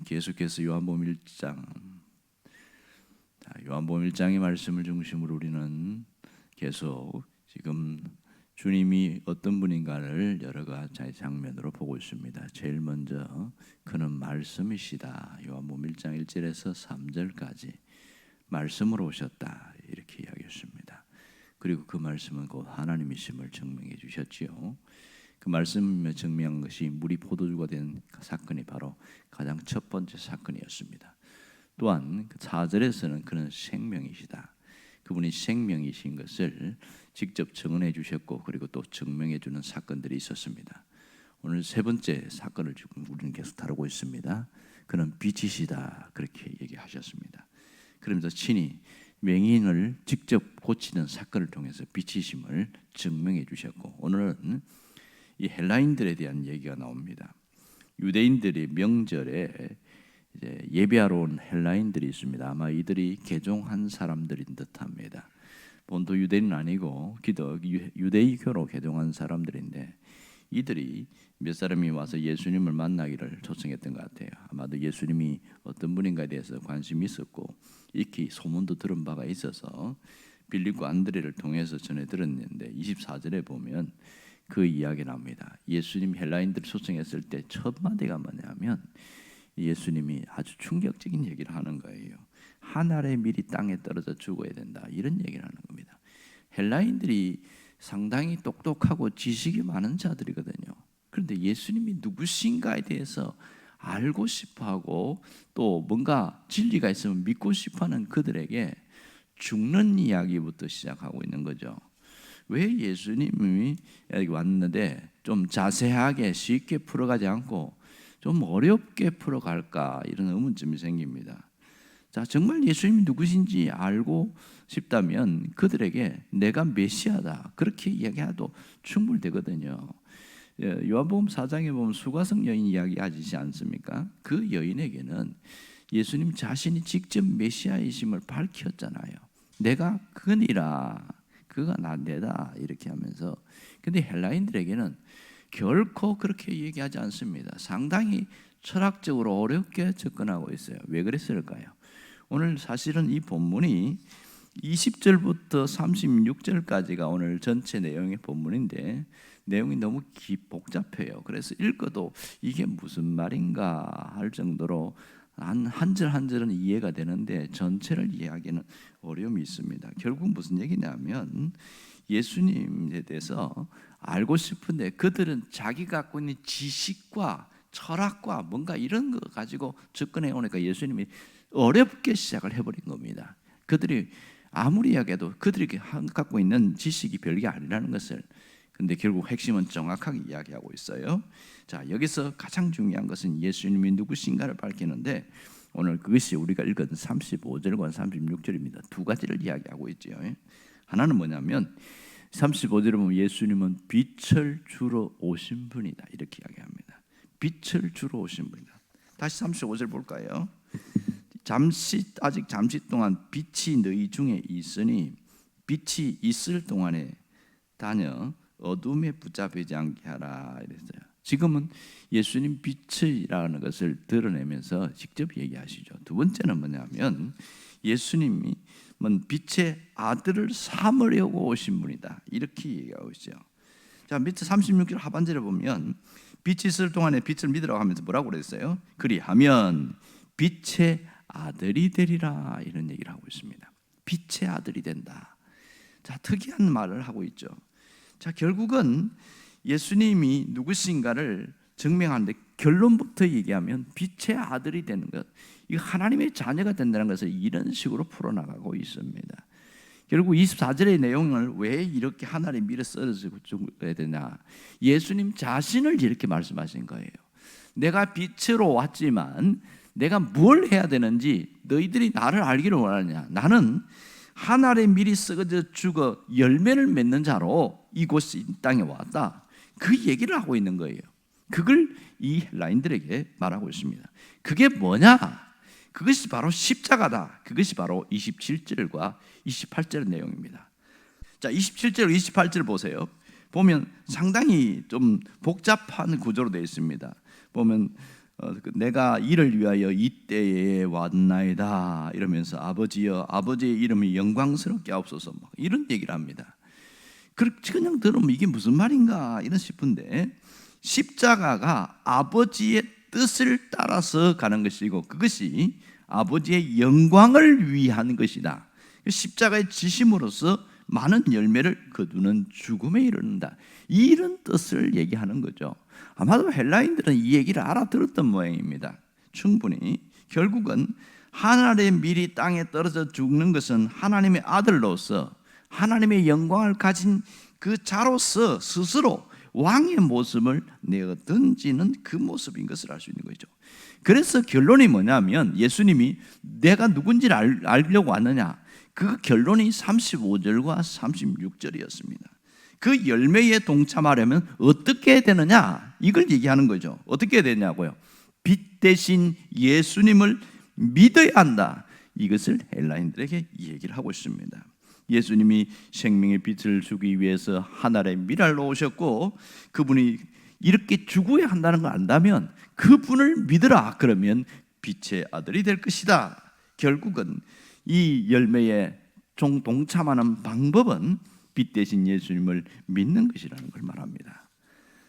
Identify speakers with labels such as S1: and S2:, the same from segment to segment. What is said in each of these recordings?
S1: 계속해서 요한복음 1장, 요한복음 1장의 말씀을 중심으로 우리는 계속 지금 주님이 어떤 분인가를 여러 가지 장면으로 보고 있습니다. 제일 먼저 그는 말씀이시다. 요한복음 1장 1절에서 3절까지 말씀으로 오셨다 이렇게 이야기했습니다. 그리고 그 말씀은 곧 하나님이심을 증명해 주셨지요. 그 말씀을 증명한 것이 물이 포도주가 된 사건이 바로 가장 첫 번째 사건이었습니다. 또한 4절에서는 그는 생명이시다. 그분이 생명이신 것을 직접 증언해 주셨고 그리고 또 증명해 주는 사건들이 있었습니다. 오늘 세 번째 사건을 지금 우리는 계속 다루고 있습니다. 그는 빛이시다 그렇게 얘기하셨습니다. 그러면서 친히 맹인을 직접 고치는 사건을 통해서 빛이심을 증명해 주셨고 오늘은 이 헬라인들에 대한 얘기가 나옵니다. 유대인들이 명절에 이제 예배하러 온 헬라인들이 있습니다. 아마 이들이 개종한 사람들인 듯합니다. 본토 유대인은 아니고 유대교로 개종한 사람들인데 이들이 몇 사람이 와서 예수님을 만나기를 초청했던 것 같아요. 아마도 예수님이 어떤 분인가에 대해서 관심이 있었고 익히 소문도 들은 바가 있어서 빌립과 안드레를 통해서 전해 들었는데 24절에 보면 그 이야기 나옵니다. 예수님 헬라인들 초청했을 때 첫 마디가 뭐냐면 예수님이 아주 충격적인 얘기를 하는 거예요. 한 알의 밀이 땅에 떨어져 죽어야 된다 이런 얘기를 하는 겁니다. 헬라인들이 상당히 똑똑하고 지식이 많은 자들이거든요. 그런데 예수님이 누구신가에 대해서 알고 싶어하고 또 뭔가 진리가 있으면 믿고 싶어하는 그들에게 죽는 이야기부터 시작하고 있는 거죠. 왜 예수님이 여기 왔는데 좀 자세하게 쉽게 풀어가지 않고 좀 어렵게 풀어갈까 이런 의문점이 생깁니다. 자, 정말 예수님이 누구신지 알고 싶다면 그들에게 내가 메시아다 그렇게 이야기해도 충분되거든요. 요한복음 4장에 보면 수가성 여인 이야기하지 않습니까? 그 여인에게는 예수님 자신이 직접 메시아이심을 밝혔잖아요. 내가 그니라 그가 나내다 이렇게 하면서 근데 헬라인들에게는 결코 그렇게 얘기하지 않습니다. 상당히 철학적으로 어렵게 접근하고 있어요. 왜 그랬을까요? 오늘 사실은 이 본문이 20절부터 36절까지가 오늘 전체 내용의 본문인데 내용이 너무 복잡해요. 그래서 읽어도 이게 무슨 말인가 할 정도로 한 절 한 절은 이해가 되는데 전체를 이해하기는 어려움이 있습니다. 결국 무슨 얘기냐면 예수님에 대해서 알고 싶은데 그들은 자기가 갖고 있는 지식과 철학과 뭔가 이런 거 가지고 접근해 오니까 예수님이 어렵게 시작을 해버린 겁니다. 그들이 아무리 이야기해도 그들이 갖고 있는 지식이 별게 아니라는 것을 근데 결국 핵심은 정확하게 이야기하고 있어요. 자, 여기서 가장 중요한 것은 예수님이 누구신가를 밝히는데 오늘 그것이 우리가 읽은 35절과 36절입니다. 두 가지를 이야기하고 있죠. 하나는 뭐냐면 35절에 보면 예수님은 빛을 주러 오신 분이다 이렇게 이야기합니다. 빛을 주러 오신 분이다. 다시 35절 볼까요? 아직 잠시 동안 빛이 너희 중에 있으니 빛이 있을 동안에 다녀 어둠에 붙잡히지 않게 하라 이랬어요. 지금은 예수님 빛이라는 것을 드러내면서 직접 얘기하시죠. 두 번째는 뭐냐면 예수님이 빛의 아들을 삼으려고 오신 분이다 이렇게 얘기하고 있어요. 자, 밑에 36절 하반절에 보면 빛이 있을 동안에 빛을 믿으라고 하면서 뭐라고 그랬어요? 그리하면 빛의 아들이 되리라 이런 얘기를 하고 있습니다. 빛의 아들이 된다. 자, 특이한 말을 하고 있죠. 자, 결국은 예수님이 누구신가를 증명하는데 결론부터 얘기하면 빛의 아들이 되는 것, 이거 하나님의 자녀가 된다는 것을 이런 식으로 풀어나가고 있습니다. 결국 24절의 내용을 왜 이렇게 한 알의 밀에 썰어서 죽어야 되냐, 예수님 자신을 이렇게 말씀하신 거예요. 내가 빛으로 왔지만 내가 뭘 해야 되는지 너희들이 나를 알기를 원하느냐. 나는 한 알의 밀이 썩어져 죽어 열매를 맺는 자로 이곳 이 땅에 왔다. 그 얘기를 하고 있는 거예요. 그걸 이 헬라인들에게 말하고 있습니다. 그게 뭐냐? 그것이 바로 십자가다. 그것이 바로 27절과 28절 내용입니다. 자, 27절, 28절 보세요. 보면 상당히 좀 복잡한 구조로 되어 있습니다. 보면 내가 이를 위하여 이 때에 왔나이다 이러면서 아버지여 아버지의 이름이 영광스럽게 하옵소서 이런 얘기를 합니다. 그냥 들으면 이게 무슨 말인가 이런 싶은데 십자가가 아버지의 뜻을 따라서 가는 것이고 그것이 아버지의 영광을 위한 것이다. 십자가의 지심으로써 많은 열매를 거두는 죽음에 이르는다. 이런 뜻을 얘기하는 거죠. 아마도 헬라인들은 이 얘기를 알아들었던 모양입니다. 충분히. 결국은 하늘의 밀이 땅에 떨어져 죽는 것은 하나님의 아들로서 하나님의 영광을 가진 그 자로서 스스로 왕의 모습을 내어 던지는 그 모습인 것을 알 수 있는 거죠. 그래서 결론이 뭐냐면 예수님이 내가 누군지를 알려고 왔느냐, 그 결론이 35절과 36절이었습니다. 그 열매에 동참하려면 어떻게 되느냐, 이걸 얘기하는 거죠. 어떻게 되냐고요? 빛 대신 예수님을 믿어야 한다. 이것을 헬라인들에게 얘기를 하고 있습니다. 예수님이 생명의 빛을 주기 위해서 하늘의 미랄로 오셨고 그분이 이렇게 죽어야 한다는 걸 안다면 그분을 믿으라. 그러면 빛의 아들이 될 것이다. 결국은 이 열매에 동참하는 방법은 빛 대신 예수님을 믿는 것이라는 걸 말합니다.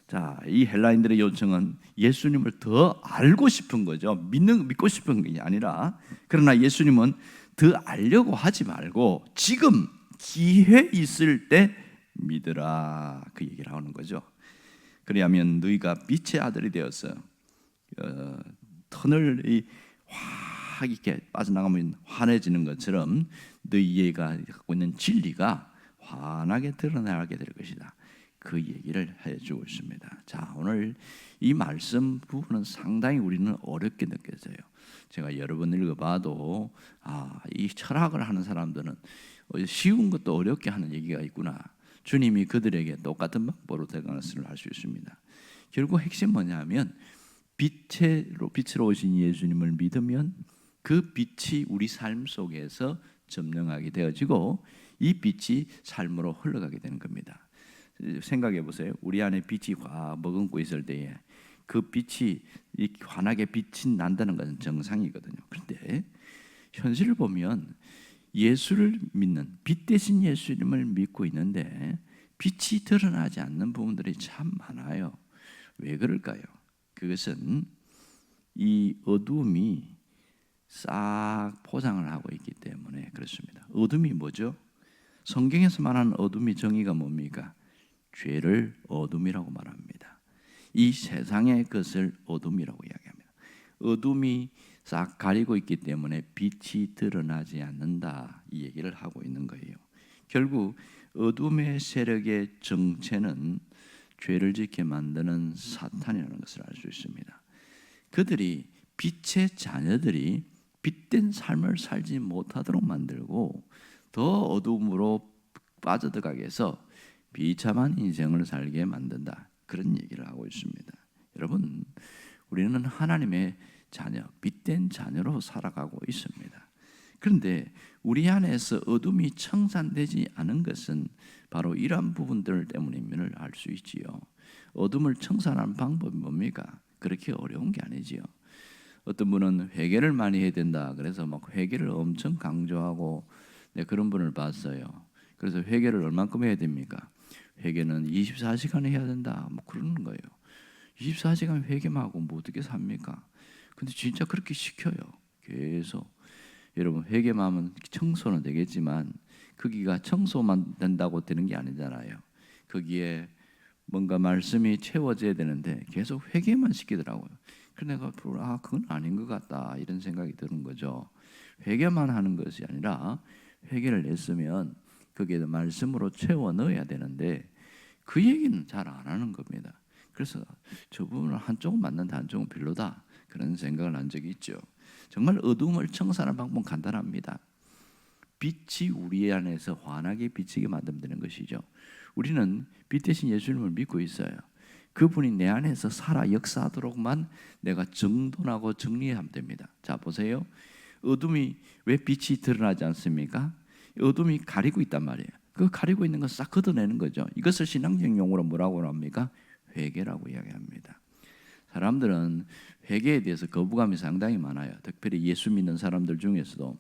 S1: 자, 이 헬라인들의 요청은 예수님을 더 알고 싶은 거죠. 믿고 싶은 게 아니라, 그러나 예수님은 더 알려고 하지 말고 지금 기회 있을 때 믿으라, 그 얘기를 하는 거죠. 그리하면 너희가 빛의 아들이 되어서 터널이 확 이렇게 빠져나가면 환해지는 것처럼 너희가 갖고 있는 진리가 환하게 드러나게 될 것이다. 그 얘기를 해주고 있습니다. 자, 오늘 이 말씀 부분은 상당히 우리는 어렵게 느껴져요. 제가 여러 번 읽어봐도 이 철학을 하는 사람들은 쉬운 것도 어렵게 하는 얘기가 있구나. 주님이 그들에게 똑같은 방법으로 대응하는 것을 알 수 있습니다. 결국 핵심 뭐냐면 빛으로 오신 예수님을 믿으면 그 빛이 우리 삶 속에서 점령하게 되어지고 이 빛이 삶으로 흘러가게 되는 겁니다. 생각해 보세요. 우리 안에 빛이 확 머금고 있을 때에 그 빛이 환하게 빛이 난다는 것은 정상이거든요. 그런데 현실을 보면 예수를 믿는 빛 대신 예수님을 믿고 있는데 빛이 드러나지 않는 부분들이 참 많아요. 왜 그럴까요? 그것은 이 어둠이 싹 포장을 하고 있기 때문에 그렇습니다. 어둠이 뭐죠? 성경에서 말하는 어둠의 정의가 뭡니까? 죄를 어둠이라고 말합니다. 이 세상의 것을 어둠이라고 이야기합니다. 어둠이 싹 가리고 있기 때문에 빛이 드러나지 않는다, 이 얘기를 하고 있는 거예요. 결국 어둠의 세력의 정체는 죄를 짓게 만드는 사탄이라는 것을 알 수 있습니다. 그들이 빛의 자녀들이 빛된 삶을 살지 못하도록 만들고 더 어둠으로 빠져들어가게 해서 비참한 인생을 살게 만든다, 그런 얘기를 하고 있습니다. 여러분, 우리는 하나님의 자녀, 빛된 자녀로 살아가고 있습니다. 그런데 우리 안에서 어둠이 청산되지 않은 것은 바로 이러한 부분들 때문임을 알 수 있지요. 어둠을 청산하는 방법이 뭡니까? 그렇게 어려운 게 아니지요. 어떤 분은 회개를 많이 해야 된다, 그래서 막 회개를 엄청 강조하고, 그런 분을 봤어요. 그래서 회개를 얼만큼 해야 됩니까? 회개는 24시간에 해야 된다, 뭐 그러는 거예요. 24시간 회개만 하고 뭐 어떻게 삽니까? 근데 진짜 그렇게 시켜요. 계속. 여러분, 회개만 하면 청소는 되겠지만 거기가 청소만 된다고 되는 게 아니잖아요. 거기에 뭔가 말씀이 채워져야 되는데 계속 회개만 시키더라고요. 그래서 내가 그건 아닌 것 같다, 이런 생각이 드는 거죠. 회개만 하는 것이 아니라 회개를 냈으면 거기에 말씀으로 채워 넣어야 되는데 그 얘기는 잘 안 하는 겁니다. 그래서 저 부분을 한쪽은 맞는다, 한쪽은 별로다, 그런 생각을 한 적이 있죠. 정말 어둠을 청산하는 방법은 간단합니다. 빛이 우리 안에서 환하게 비치게 만들면 되는 것이죠. 우리는 빛 대신 예수님을 믿고 있어요. 그분이 내 안에서 살아 역사하도록만 내가 정돈하고 정리하면 됩니다. 자, 보세요. 어둠이 왜 빛이 드러나지 않습니까? 어둠이 가리고 있단 말이에요. 그 가리고 있는 거 싹 걷어내는 거죠. 이것을 신앙적 용어로 뭐라고 합니까? 회개라고 이야기합니다. 사람들은 회개에 대해서 거부감이 상당히 많아요. 특별히 예수 믿는 사람들 중에서도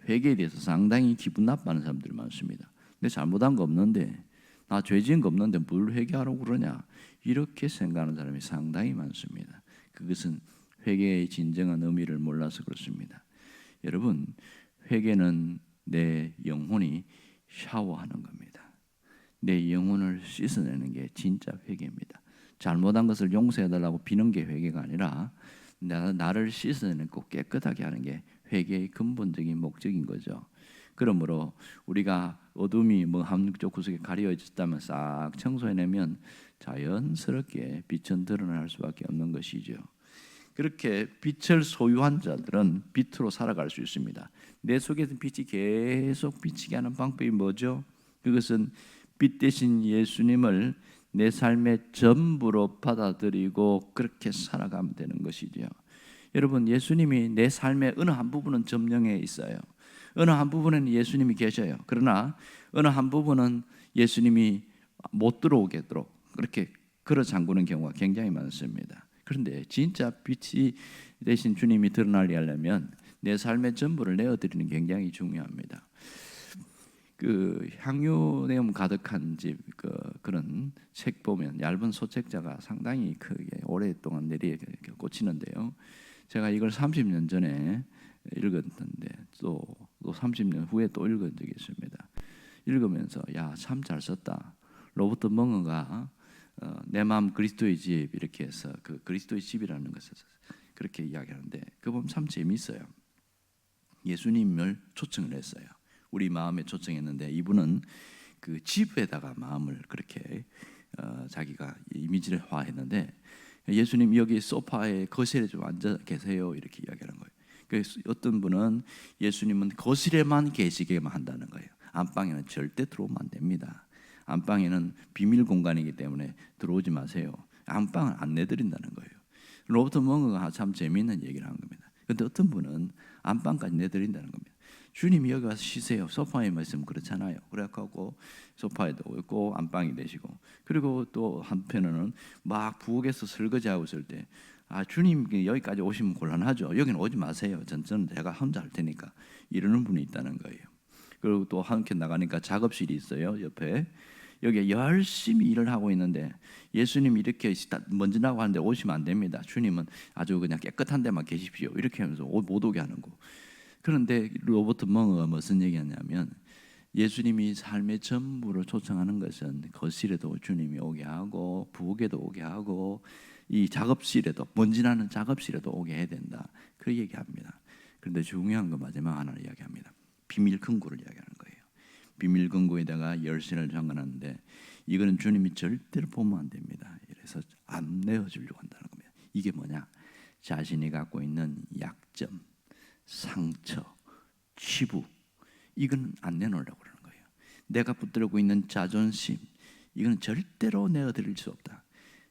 S1: 회개에 대해서 상당히 기분 나빠하는 사람들이 많습니다. 내 잘못한 거 없는데, 나 죄 지은 거 없는데 뭘 회개하라고 그러냐, 이렇게 생각하는 사람이 상당히 많습니다. 그것은 회개의 진정한 의미를 몰라서 그렇습니다. 여러분, 회개는 내 영혼이 샤워하는 겁니다. 내 영혼을 씻어내는 게 진짜 회개입니다. 잘못한 것을 용서해달라고 비는 게 회개가 아니라 나를 씻어내고 깨끗하게 하는 게 회개의 근본적인 목적인 거죠. 그러므로 우리가 어둠이 뭐 한쪽 구석에 가려졌다면 싹 청소해내면 자연스럽게 빛은 드러날 수밖에 없는 것이죠. 그렇게 빛을 소유한 자들은 빛으로 살아갈 수 있습니다. 내 속에서 빛이 계속 비치게 하는 방법이 뭐죠? 그것은 빛 대신 예수님을 내 삶의 전부로 받아들이고 그렇게 살아가면 되는 것이죠. 여러분, 예수님이 내 삶의 어느 한 부분은 점령해 있어요. 어느 한 부분에는 예수님이 계셔요. 그러나 어느 한 부분은 예수님이 못 들어오게도록 그렇게 걸어 잠그는 경우가 굉장히 많습니다. 그런데 진짜 빛이 대신 주님이 드러나게 하려면 내 삶의 전부를 내어드리는 게 굉장히 중요합니다. 그 향유 내음 가득한 집 그런 책 보면 얇은 소책자가 상당히 크게 오랫동안 내리에 꽂히는데요. 제가 이걸 30년 전에 읽었는데 또 30년 후에 또 읽은 적이 있습니다. 읽으면서 야, 참 잘 썼다. 로버트 멍어가 내 마음 그리스도의 집 이렇게 해서 그 그리스도의 집이라는 것을 그렇게 이야기하는데 그 보면 참 재미있어요. 예수님을 초청을 했어요. 우리 마음에 초청했는데 이분은 그 집에다가 마음을 그렇게 자기가 이미지화했는데 예수님 여기 소파에 거실에 좀 앉아 계세요 이렇게 이야기하는 거예요. 그래서 어떤 분은 예수님은 거실에만 계시게만 한다는 거예요. 안방에는 절대 들어오면 안 됩니다. 안방에는 비밀 공간이기 때문에 들어오지 마세요. 안방을 안 내드린다는 거예요. 로버트 멍어가 참 재미있는 얘기를 한 겁니다. 그런데 어떤 분은 안방까지 내드린다는 겁니다. 주님이 여기 와서 쉬세요. 소파에만 있으면 그렇잖아요. 그래갖고 소파에도 있고 안방이 되시고, 그리고 또 한편으로는 막 부엌에서 설거지하고 있을 때 주님 여기까지 오시면 곤란하죠. 여기는 오지 마세요. 저는 제가 혼자 할 테니까, 이러는 분이 있다는 거예요. 그리고 또 한편 나가니까 작업실이 있어요. 옆에 여기 열심히 일을 하고 있는데 예수님 이렇게 먼지 나고 하는데 오시면 안 됩니다. 주님은 아주 그냥 깨끗한 데만 계십시오. 이렇게 하면서 못 오게 하는 거. 그런데 로버트 멍어가 무슨 얘기하냐면 예수님이 삶의 전부를 초청하는 것은 거실에도 주님이 오게 하고 부엌에도 오게 하고 이 작업실에도 먼지 나는 작업실에도 오게 해야 된다. 그 얘기합니다. 그런데 중요한 거 마지막 하나를 이야기합니다. 비밀 금고를 이야기하는 거예요. 비밀 금고에다가 열쇠를 잠가놨는데 이거는 주님이 절대로 보면 안 됩니다. 그래서 안 내어주려고 한다는 겁니다. 이게 뭐냐? 자신이 갖고 있는 약점, 상처, 치부, 이건 안 내놓으려고 그러는 거예요. 내가 붙들고 있는 자존심, 이건 절대로 내어드릴 수 없다.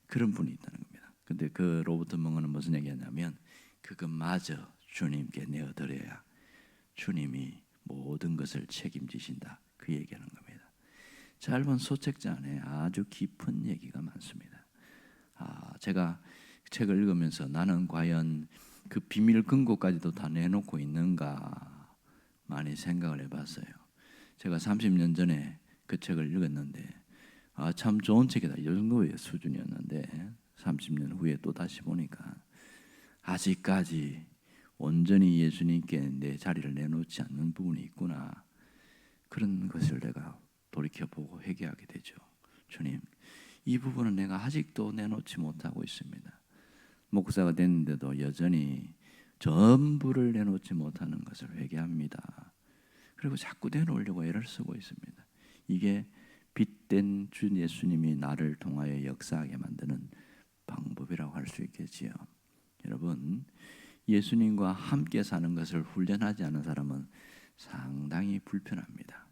S1: 그런 분이 있다는 겁니다. 근데 그 로버트 멍어는 무슨 얘기하냐면 그것마저 주님께 내어드려야 주님이 모든 것을 책임지신다. 그 얘기하는 겁니다. 짧은 소책자 안에 아주 깊은 얘기가 많습니다. 제가 책을 읽으면서 나는 과연 그 비밀 금고까지도 다 내놓고 있는가 많이 생각을 해봤어요. 제가 30년 전에 그 책을 읽었는데 참 좋은 책이다, 이 정도의 수준이었는데 30년 후에 또 다시 보니까 아직까지 온전히 예수님께 내 자리를 내놓지 않는 부분이 있구나. 그런 것을 내가 돌이켜보고 회개하게 되죠. 주님, 이 부분은 내가 아직도 내놓지 못하고 있습니다. 목사가 됐는데도 여전히 전부를 내놓지 못하는 것을 회개합니다. 그리고 자꾸 내놓으려고 애를 쓰고 있습니다. 이게 빛된 주 예수님이 나를 통하여 역사하게 만드는 방법이라고 할 수 있겠지요. 여러분, 예수님과 함께 사는 것을 훈련하지 않은 사람은 상당히 불편합니다.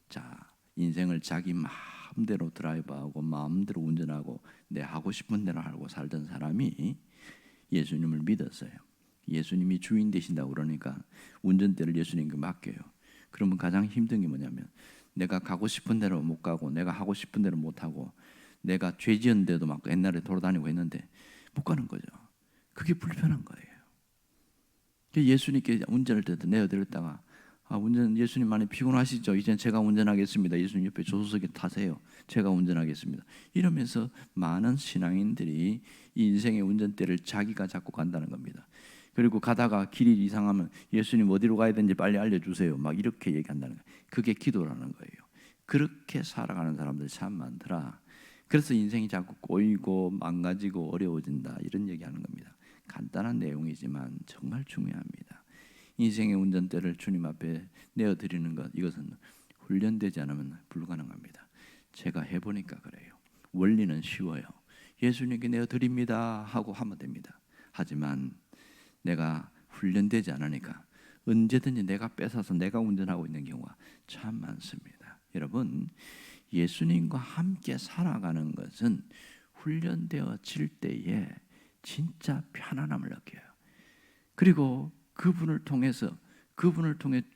S1: 자, 인생을 자기 마음대로 드라이브하고 마음대로 운전하고 내 하고 싶은 대로 하고 살던 사람이 예수님을 믿었어요. 예수님이 주인 되신다고 그러니까 운전대를 예수님께 맡겨요. 그러면 가장 힘든 게 뭐냐면 내가 가고 싶은 대로 못 가고 내가 하고 싶은 대로 못 하고 내가 죄 지은 데도 막 옛날에 돌아다니고 했는데 못 가는 거죠. 그게 불편한 거예요. 예수님께 운전할 때도 내어드렸다가 운전 예수님 많이 피곤하시죠? 이젠 제가 운전하겠습니다. 예수님 옆에 조수석에 타세요. 제가 운전하겠습니다. 이러면서 많은 신앙인들이 이 인생의 운전대를 자기가 잡고 간다는 겁니다. 그리고 가다가 길이 이상하면 예수님 어디로 가야 되는지 빨리 알려주세요. 막 이렇게 얘기한다는 거예요. 그게 기도라는 거예요. 그렇게 살아가는 사람들 참 많더라. 그래서 인생이 자꾸 꼬이고 망가지고 어려워진다 이런 얘기하는 겁니다. 간단한 내용이지만 정말 중요합니다. 인생의 운전대를 주님 앞에 내어드리는 것, 이것은 훈련되지 않으면 불가능합니다. 제가 해보니까 그래요. 원리는 쉬워요. 예수님께 내어드립니다 하고 하면 됩니다. 하지만 내가 훈련되지 않으니까 언제든지 내가 뺏어서 내가 운전하고 있는 경우가 참 많습니다. 여러분, 예수님과 함께 살아가는 것은 훈련되어질 때에 진짜 편안함을 느껴요. 그리고 그분을 통해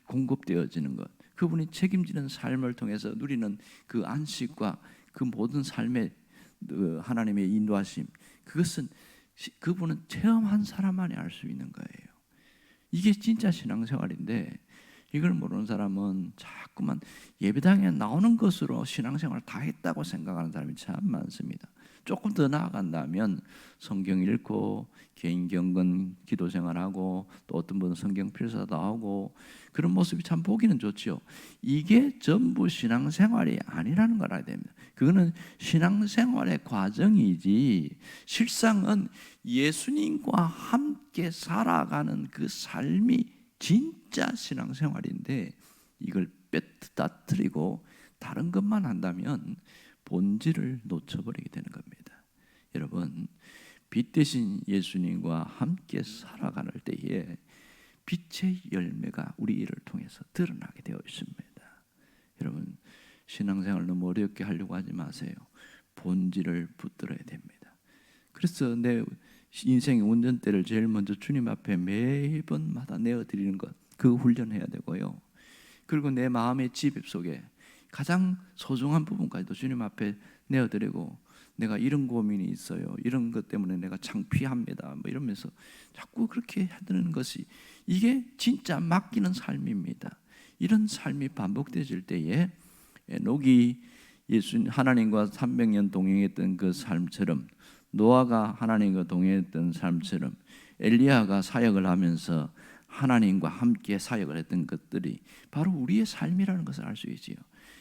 S1: 공급되어지는 것, 그분이 책임지는 삶을 통해서 누리는 그 안식과 그 모든 삶의 하나님의 인도하심, 그것은 그분은 체험한 사람만이 알 수 있는 거예요. 이게 진짜 신앙생활인데 이걸 모르는 사람은 자꾸만 예배당에 나오는 것으로 신앙생활을 다 했다고 생각하는 사람이 참 많습니다. 조금 더 나아간다면 성경 읽고 개인 경건 기도 생활하고 또 어떤 분은 성경 필사도 하고 그런 모습이 참 보기는 좋죠. 이게 전부 신앙생활이 아니라는 걸 알아야 됩니다. 그거는 신앙생활의 과정이지 실상은 예수님과 함께 살아가는 그 삶이 진짜 신앙생활인데 이걸 빼뜨리고 다른 것만 한다면 본질을 놓쳐버리게 되는 겁니다. 여러분, 빛 대신 예수님과 함께 살아갈 때에 빛의 열매가 우리 일을 통해서 드러나게 되어 있습니다. 여러분, 신앙생활 너무 어렵게 하려고 하지 마세요. 본질을 붙들어야 됩니다. 그래서 내 인생의 운전대를 제일 먼저 주님 앞에 매번마다 내어드리는 것, 그 훈련해야 되고요. 그리고 내 마음의 집 속에 가장 소중한 부분까지도 주님 앞에 내어드리고 내가 이런 고민이 있어요. 이런 것 때문에 내가 창피합니다. 뭐 이러면서 자꾸 그렇게 해드리는 것이 이게 진짜 맡기는 삶입니다. 이런 삶이 반복되질 때에 에녹이 하나님과 300년 동행했던 그 삶처럼 노아가 하나님과 동행했던 삶처럼 엘리야가 사역을 하면서 하나님과 함께 사역을 했던 것들이 바로 우리의 삶이라는 것을 알 수 있지요.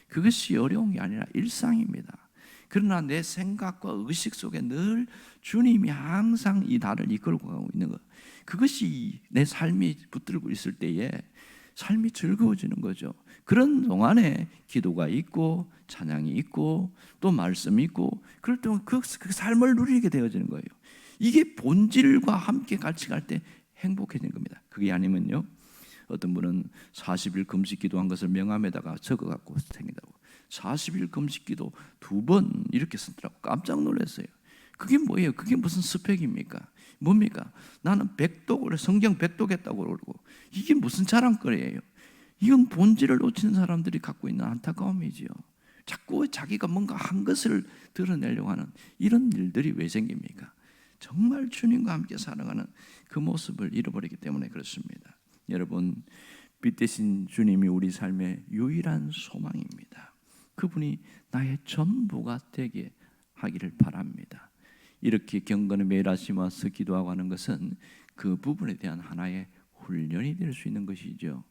S1: 그것이 어려운 게 아니라 일상입니다. 그러나 내 생각과 의식 속에 늘 주님이 항상 이 나를 이끌고 가고 있는 것, 그것이 내 삶이 붙들고 있을 때에 삶이 즐거워지는 거죠. 그런 동안에 기도가 있고 찬양이 있고 또 말씀이 있고 그럴 때 그 삶을 누리게 되어지는 거예요. 이게 본질과 함께 같이 갈 때 행복해지는 겁니다. 그게 아니면요, 어떤 분은 40일 금식 기도한 것을 명함에다가 적어갖고 생긴다고 40일 금식 기도 2번 이렇게 쓰더라고. 깜짝 놀랐어요. 그게 뭐예요? 그게 무슨 스펙입니까? 뭡니까? 나는 백독을 성경 백독했다고 그러고 이게 무슨 자랑거리예요? 이건 본질을 놓치는 사람들이 갖고 있는 안타까움이지요. 자꾸 자기가 뭔가 한 것을 드러내려고 하는 이런 일들이 왜 생깁니까? 정말 주님과 함께 살아가는 그 모습을 잃어버리기 때문에 그렇습니다. 여러분, 빛 대신 주님이 우리 삶의 유일한 소망입니다. 그분이 나의 전부가 되게 하기를 바랍니다. 이렇게 경건에 매일 아침 와서 기도하고 하는 것은 그 부분에 대한 하나의 훈련이 될 수 있는 것이죠.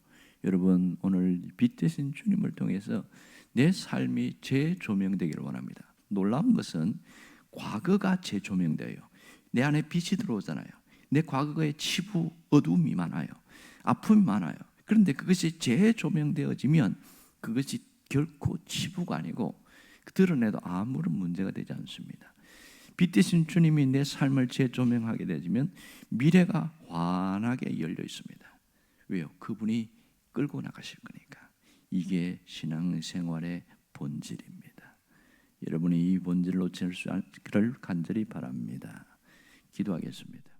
S1: 여러분, 오늘 빛 대신 주님을 통해서 내 삶이 재조명되기를 원합니다. 놀라운 것은 과거가 재조명돼요. 내 안에 빛이 들어오잖아요. 내 과거에 치부, 어두움이 많아요. 아픔이 많아요. 그런데 그것이 재조명되어지면 그것이 결코 치부가 아니고 드러내도 아무런 문제가 되지 않습니다. 빛 대신 주님이 내 삶을 재조명하게 되면 미래가 환하게 열려 있습니다. 왜요? 그분이 끌고 나가실 거니까. 이게 신앙생활의 본질입니다. 여러분이 이 본질을 놓칠 수 없기를 간절히 바랍니다. 기도하겠습니다.